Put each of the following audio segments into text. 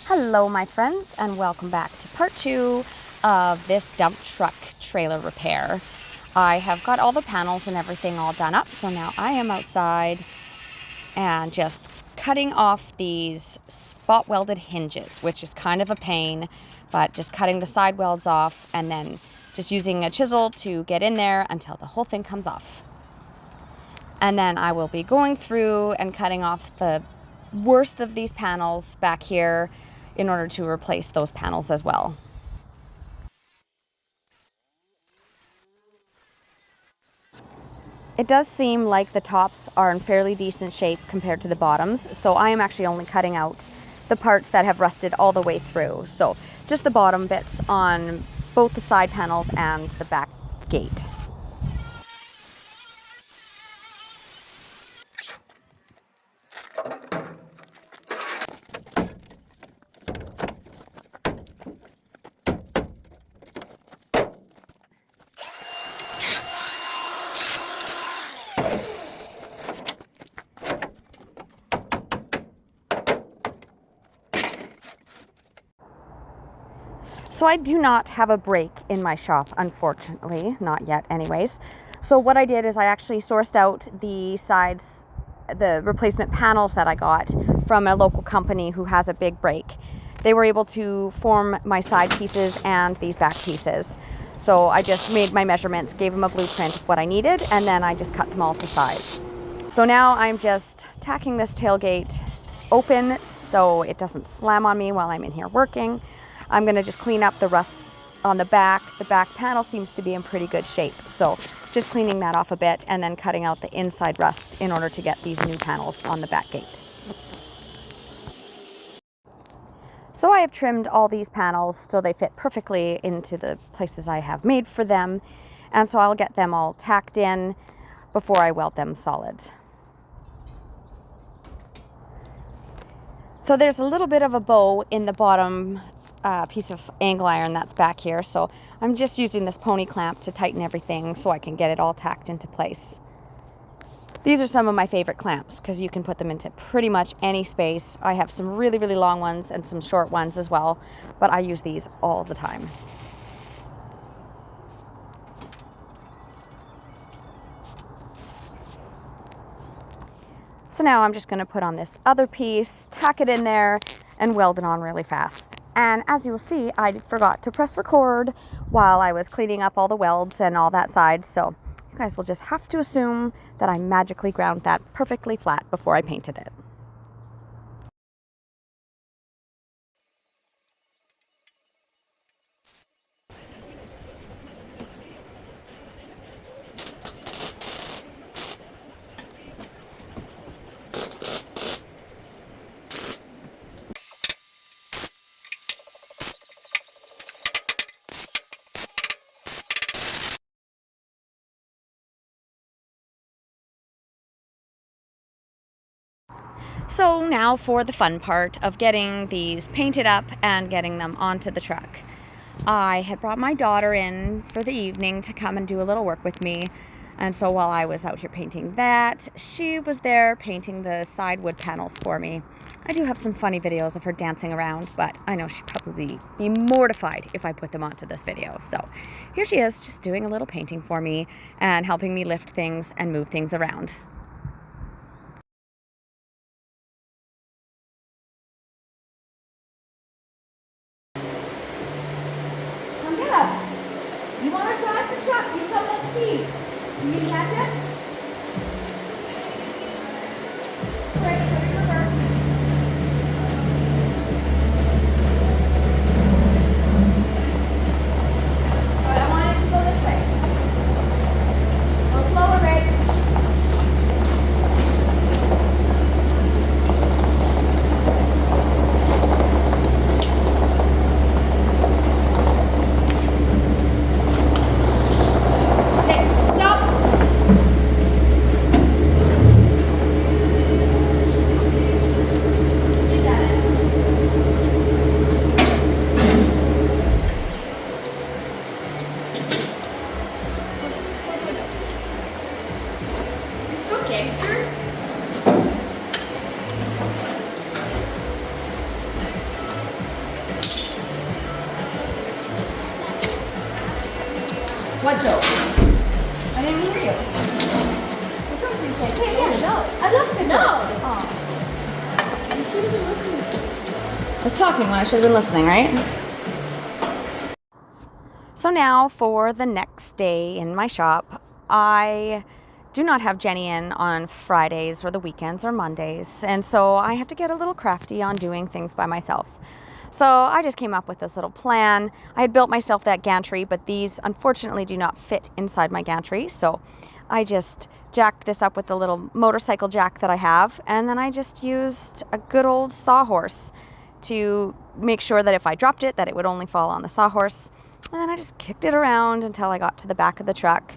Hello my friends, and welcome back to part 2 of this dump truck trailer repair. I have got all the panels and everything all done up, so now I am outside and just cutting off these spot welded hinges, which is kind of a pain, but just cutting the side welds off and then just using a chisel to get in there until the whole thing comes off. And then I will be going through and cutting off the worst of these panels back here in order to replace those panels as well. It does seem like the tops are in fairly decent shape compared to the bottoms, so I am actually only cutting out the parts that have rusted all the way through. So just the bottom bits on both the side panels and the back gate. So I do not have a break in my shop, unfortunately, not yet anyways. So what I did is I actually sourced out the sides, the replacement panels that I got from a local company who has a big break. They were able to form my side pieces and these back pieces. So I just made my measurements, gave them a blueprint of what I needed, and then I just cut them all to size. So now I'm just tacking this tailgate open so it doesn't slam on me while I'm in here working. I'm going to just clean up the rust on the back. The back panel seems to be in pretty good shape, so just cleaning that off a bit and then cutting out the inside rust in order to get these new panels on the back gate. So I have trimmed all these panels so they fit perfectly into the places I have made for them, and so I'll get them all tacked in before I weld them solid. So there's a little bit of a bow in the bottom piece of angle iron that's back here, so I'm just using this pony clamp to tighten everything so I can get it all tacked into place. These are some of my favorite clamps because you can put them into pretty much any space. I have some really long ones and some short ones as well, but I use these all the time. So now I'm just going to put on this other piece, tack it in there, and weld it on really fast. And as you will see, I forgot to press record while I was cleaning up all the welds and all that side, so you guys will just have to assume that I magically ground that perfectly flat before I painted it. So now for the fun part of getting these painted up and getting them onto the truck. I had brought my daughter in for the evening to come and do a little work with me, and so while I was out here painting that, she was there painting the side wood panels for me. I do have some funny videos of her dancing around, but I know she'd probably be mortified if I put them onto this video. So here she is, just doing a little painting for me and helping me lift things and move things around. You want to drive the truck? You come with the keys. You need to catch it? Great, put it in reverse. I want it to go this way. Go slower, babe. Okay, stop. What joke? I didn't hear you. What joke did you say? Say it again. No. I love the joke. Oh. You should have been listening. I was talking when I should have been listening, right? So now for the next day in my shop, I do not have Jenny in on Fridays or the weekends or Mondays. And so I have to get a little crafty on doing things by myself. So I just came up with this little plan. I had built myself that gantry, but these unfortunately do not fit inside my gantry. So I just jacked this up with the little motorcycle jack that I have. And then I just used a good old sawhorse to make sure that if I dropped it, that it would only fall on the sawhorse. And then I just kicked it around until I got to the back of the truck,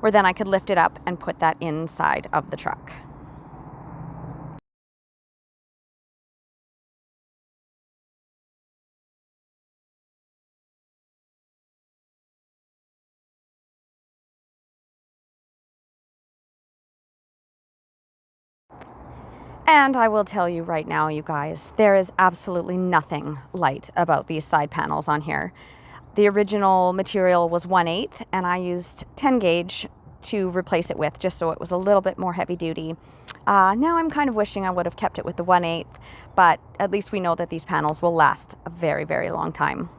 where then I could lift it up and put that inside of the truck. And I will tell you right now, you guys, there is absolutely nothing light about these side panels on here. The original material was 1/8, and I used 10 gauge to replace it with, just so it was a little bit more heavy duty. Now I'm kind of wishing I would have kept it with the 1/8, but at least we know that these panels will last a very, very long time.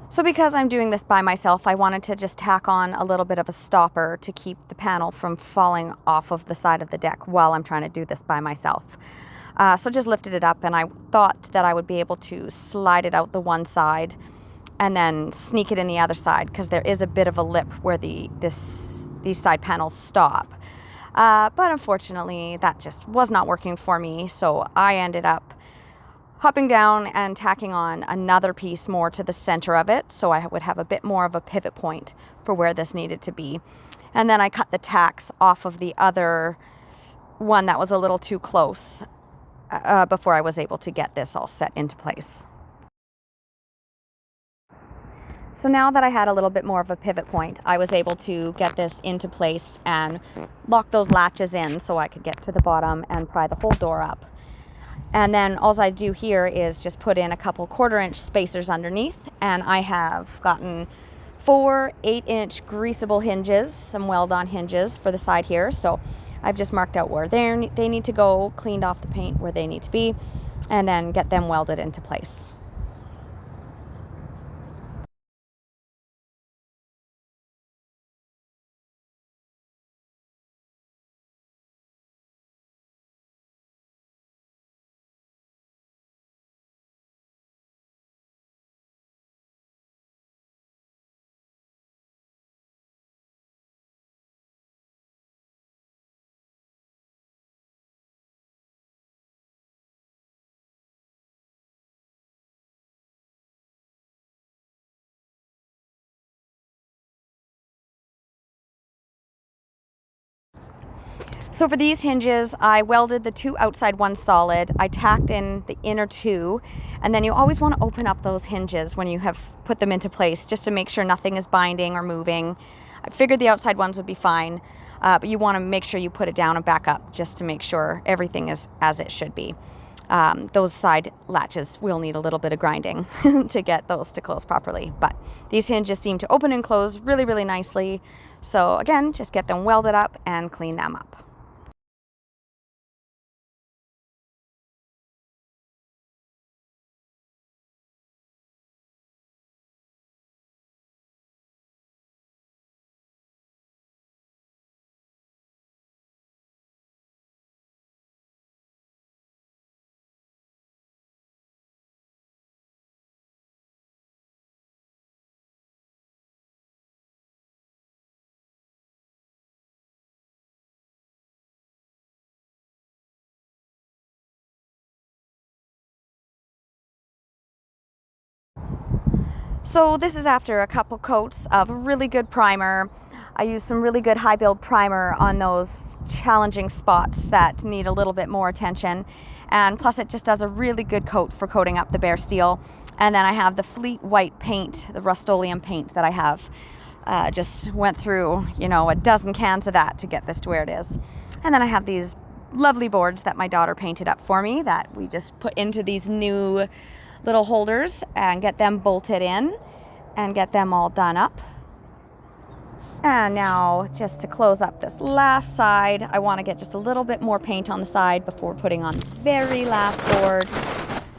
So because I'm doing this by myself, I wanted to just tack on a little bit of a stopper to keep the panel from falling off of the side of the deck while I'm trying to do this by myself. So just lifted it up, and I thought that I would be able to slide it out the one side and then sneak it in the other side, because there is a bit of a lip where these side panels stop. But unfortunately, that just was not working for me, so I ended up hopping down and tacking on another piece more to the center of it, so I would have a bit more of a pivot point for where this needed to be. And then I cut the tacks off of the other one that was a little too close before I was able to get this all set into place. So now that I had a little bit more of a pivot point, I was able to get this into place and lock those latches in so I could get to the bottom and pry the whole door up. And then all I do here is just put in a couple 1/4-inch spacers underneath, and I have gotten 4 8-inch greasable hinges, some weld-on hinges for the side here. So I've just marked out where they need to go, cleaned off the paint where they need to be, and then get them welded into place. So for these hinges, I welded the 2 outside ones solid. I tacked in the inner 2, and then you always want to open up those hinges when you have put them into place, just to make sure nothing is binding or moving. I figured the outside ones would be fine, but you want to make sure you put it down and back up just to make sure everything is as it should be. Those side latches will need a little bit of grinding to get those to close properly, but these hinges seem to open and close really, really nicely. So again, just get them welded up and clean them up. So this is after a couple coats of really good primer. I used some really good high build primer on those challenging spots that need a little bit more attention. And plus it just does a really good coat for coating up the bare steel. And then I have the Fleet White paint, the Rust-Oleum paint that I have Just went through, you know, a dozen cans of that to get this to where it is. And then I have these lovely boards that my daughter painted up for me that we just put into these new little holders and get them bolted in and get them all done up. And now just to close up this last side, I want to get just a little bit more paint on the side before putting on the very last board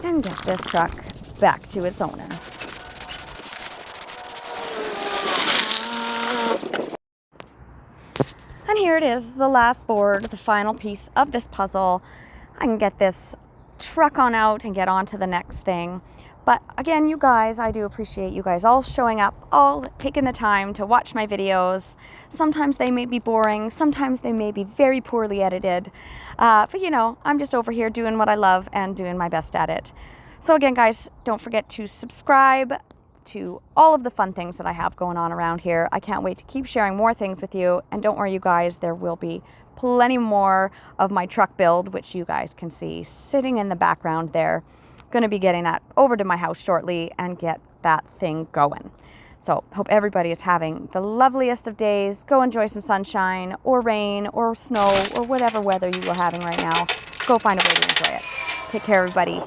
and get this truck back to its owner. And here it is, the last board, the final piece of this puzzle. I can get this truck on out and get on to the next thing. But again, you guys, I do appreciate you guys all showing up, all taking the time to watch my videos. Sometimes they may be boring, sometimes they may be very poorly edited. But you know, I'm just over here doing what I love and doing my best at it. So again, guys, don't forget to subscribe to all of the fun things that I have going on around here. I can't wait to keep sharing more things with you. And don't worry, you guys, there will be plenty more of my truck build, which you guys can see sitting in the background there. Going to be getting that over to my house shortly and get that thing going. So hope everybody is having the loveliest of days. Go enjoy some sunshine or rain or snow or whatever weather you are having right now. Go find a way to enjoy it. Take care, everybody.